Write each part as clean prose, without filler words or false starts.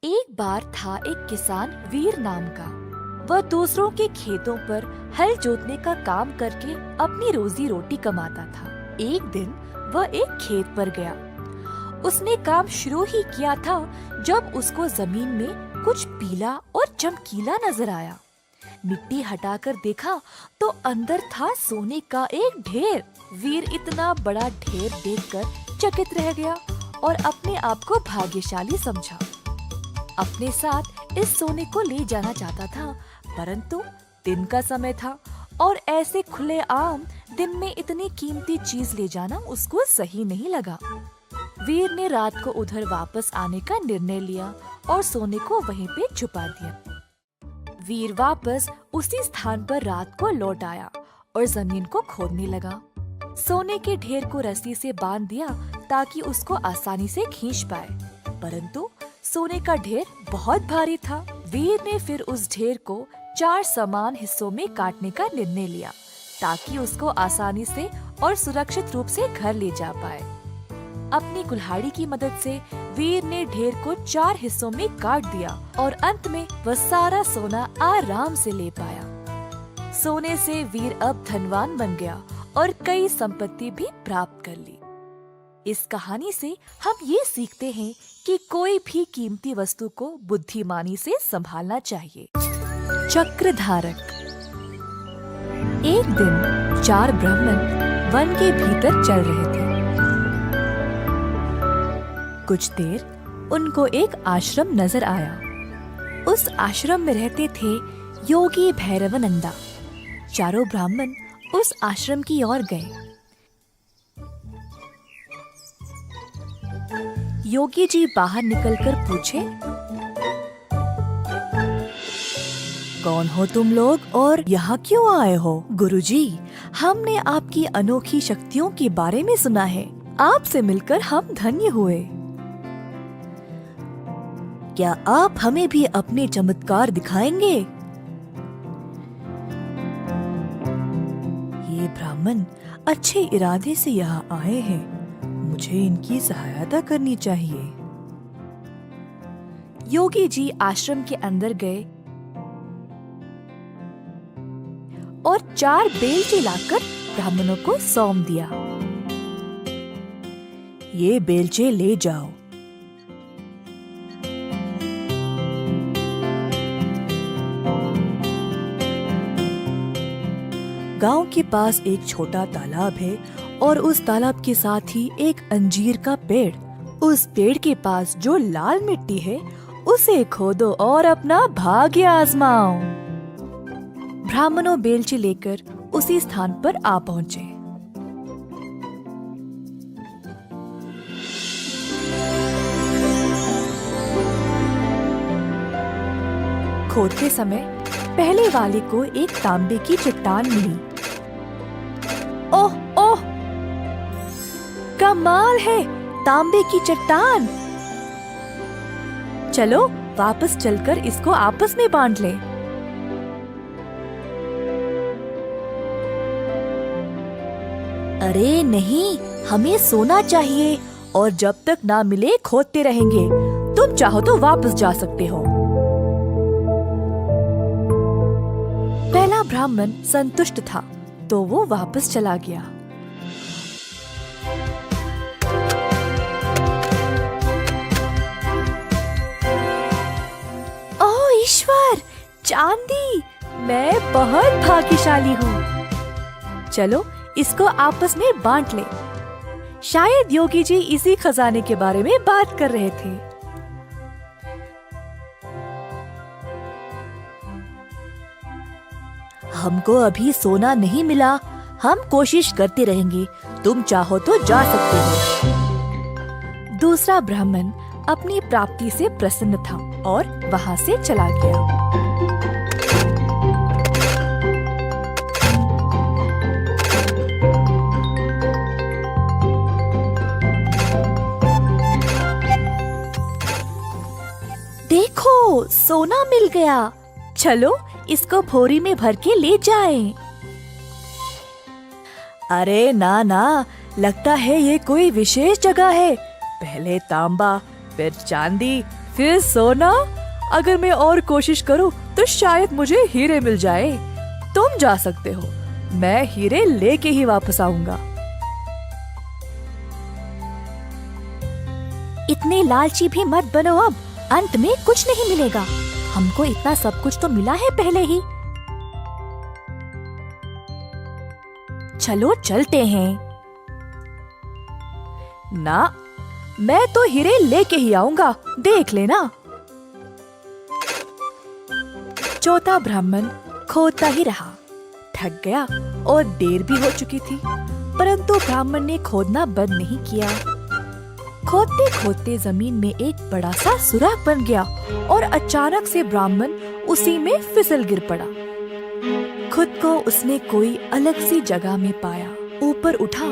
एक बार था एक किसान वीर नाम का। वह दूसरों के खेतों पर हल जोतने का काम करके अपनी रोजी रोटी कमाता था। एक दिन वह एक खेत पर गया। उसने काम शुरू ही किया था जब उसको जमीन में कुछ पीला और चमकीला नजर आया। मिट्टी हटाकर देखा तो अंदर था सोने का एक ढेर। वीर इतना बड़ा ढेर देखकर चकित रह गया और अपने आप को भाग्यशाली समझा। अपने साथ इस सोने को ले जाना चाहता था, परंतु दिन का समय था और ऐसे खुले आम दिन में इतनी कीमती चीज ले जाना उसको सही नहीं लगा। वीर ने रात को उधर वापस आने का निर्णय लिया और सोने को वहीं पे छुपा दिया। वीर वापस उसी स्थान पर रात को लौट आया और जमीन को खोदने लगा। सोने के ढेर को रस्सी से बांध दिया ताकि उसको आसानी से खींच पाए, परंतु सोने का ढेर बहुत भारी था। वीर ने फिर उस ढेर को 4 समान हिस्सों में काटने का निर्णय लिया ताकि उसको आसानी से और सुरक्षित रूप से घर ले जा पाए। अपनी कुल्हाड़ी की मदद से वीर ने ढेर को 4 हिस्सों में काट दिया और अंत में वह सारा सोना आराम से ले पाया। सोने से वीर अब धनवान बन गया और कई संपत्ति भी प्राप्त कर ली। इस कहानी से हम ये सीखते हैं कि कोई भी कीमती वस्तु को बुद्धिमानी से संभालना चाहिए। चक्रधारक। एक दिन 4 ब्राह्मण वन के भीतर चल रहे थे। कुछ देर उनको एक आश्रम नजर आया। उस आश्रम में रहते थे योगी भैरवानंदा। चारों ब्राह्मण उस आश्रम की ओर गए। योगी जी बाहर निकलकर पूछे, कौन हो तुम लोग और यहाँ क्यों आए हो? गुरुजी, हमने आपकी अनोखी शक्तियों के बारे में सुना है। आपसे मिलकर हम धन्य हुए। क्या आप हमें भी अपने चमत्कार दिखाएंगे? ये ब्राह्मण अच्छे इरादे से यहाँ आए हैं, मुझे इनकी सहायता करनी चाहिए। योगी जी आश्रम के अंदर गए और 4 बेलचे लाकर ब्राह्मणों को सौंप दिया। ये बेलचे ले जाओ। गांव के पास एक छोटा तालाब है और उस तालाब के साथ ही एक अंजीर का पेड़। उस पेड़ के पास जो लाल मिट्टी है उसे खोदो और अपना भाग्य आजमाओ। ब्राह्मणों बेलचे लेकर उसी स्थान पर आ पहुँचे। खोदते समय पहले वाले को एक तांबे की चट्टान मिली। ओह ओह, कमाल है, तांबे की चट्टान। चलो वापस चलकर इसको आपस में बांट ले। अरे नहीं, हमें सोना चाहिए और जब तक ना मिले खोदते रहेंगे। तुम चाहो तो वापस जा सकते हो। पहला ब्राह्मण संतुष्ट था तो वो वापस चला गया। ओह ईश्वर, चांदी! मैं बहुत भाग्यशाली हूँ। चलो इसको आपस में बांट ले। शायद योगी जी इसी खजाने के बारे में बात कर रहे थे। हमको अभी सोना नहीं मिला, हम कोशिश करते रहेंगे। तुम चाहो तो जा सकते हो। दूसरा ब्राह्मण अपनी प्राप्ति से प्रसन्न था और वहाँ से चला गया। देखो, सोना मिल गया। चलो इसको भोरी में भर के ले जाएं। अरे ना ना, लगता है ये कोई विशेष जगह है। पहले तांबा, फिर चांदी, फिर सोना? अगर मैं और कोशिश करूं तो शायद मुझे हीरे मिल जाए। तुम जा सकते हो, मैं हीरे लेके ही वापस आऊंगा। इतने लालची भी मत बनो, अब अंत में कुछ नहीं मिलेगा। हमको इतना सब कुछ तो मिला है पहले ही। चलो चलते हैं। ना, मैं तो हीरे लेके ही आऊंगा, देख लेना। चौथा ब्राह्मण खोदता ही रहा, थक गया और देर भी हो चुकी थी, परंतु ब्राह्मण ने खोदना बंद नहीं किया। खोदते खोदते जमीन में एक बड़ा सा सुराख बन गया और अचानक से ब्राह्मण उसी में फिसल गिर पड़ा। खुद को उसने कोई अलग सी जगह में पाया। ऊपर उठा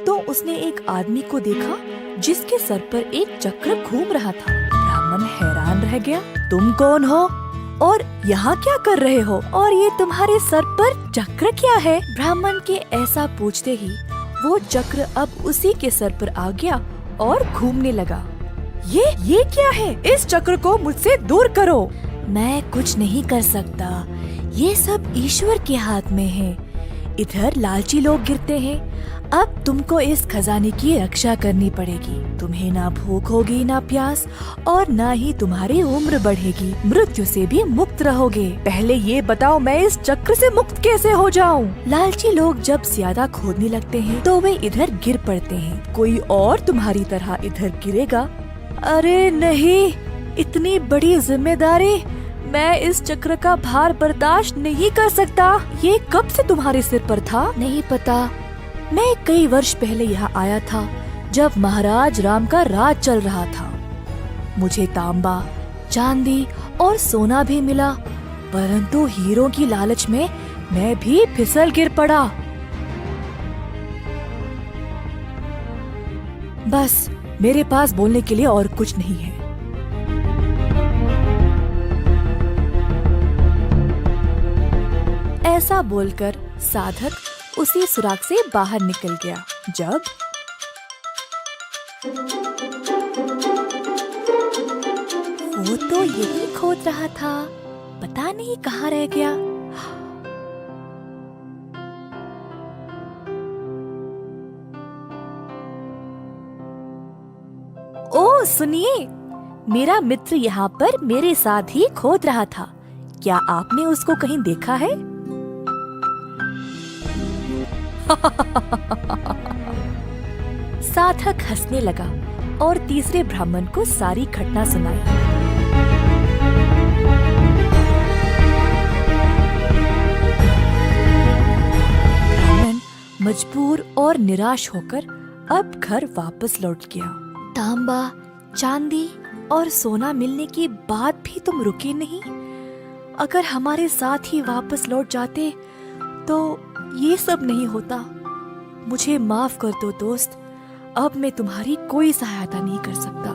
तो उसने एक आदमी को देखा जिसके सर पर एक चक्र घूम रहा था। ब्राह्मण हैरान रह गया। तुम कौन हो और यहाँ क्या कर रहे हो, और ये तुम्हारे सर पर चक्र क्या है? ब्राह्मण के ऐसा पूछते ही वो चक्र अब उसी के सर पर आ गया और घूमने लगा। ये क्या है? इस चक्र को मुझसे दूर करो। मैं कुछ नहीं कर सकता, ये सब ईश्वर के हाथ में है। इधर लालची लोग गिरते हैं, अब तुमको इस खजाने की रक्षा करनी पड़ेगी। तुम्हें ना भूख होगी ना प्यास, और ना ही तुम्हारी उम्र बढ़ेगी। मृत्यु से भी मुक्त रहोगे। पहले ये बताओ, मैं इस चक्र से मुक्त कैसे हो जाऊं? लालची लोग जब ज्यादा खोदने लगते हैं तो वे इधर गिर पड़ते हैं। कोई और तुम्हारी तरह इधर गिरेगा? अरे नहीं, इतनी बड़ी जिम्मेदारी, मैं इस चक्र का भार बर्दाश्त नहीं कर सकता। ये कब से तुम्हारे सिर पर था? नहीं पता, मैं कई वर्ष पहले यहाँ आया था जब महाराज राम का राज चल रहा था। मुझे तांबा, चांदी और सोना भी मिला, परंतु हीरों की लालच में मैं भी फिसल गिर पड़ा। बस, मेरे पास बोलने के लिए और कुछ नहीं है। ऐसा बोलकर साधक उसी सुराख से बाहर निकल गया। जब वो तो यही खोद रहा था, पता नहीं कहाँ रह गया। ओ सुनिए, मेरा मित्र यहाँ पर मेरे साथ ही खोद रहा था। क्या आपने उसको कहीं देखा है? साधक हंसने लगा और तीसरे ब्राह्मण को सारी घटना सुनाई। ब्राह्मण मजबूर और निराश होकर अब घर वापस लौट गया। तांबा, चांदी और सोना मिलने के बाद भी तुम रुके नहीं। अगर हमारे साथ ही वापस लौट जाते तो ये सब नहीं होता। मुझे माफ कर दो दोस्त, अब मैं तुम्हारी कोई सहायता नहीं कर सकता।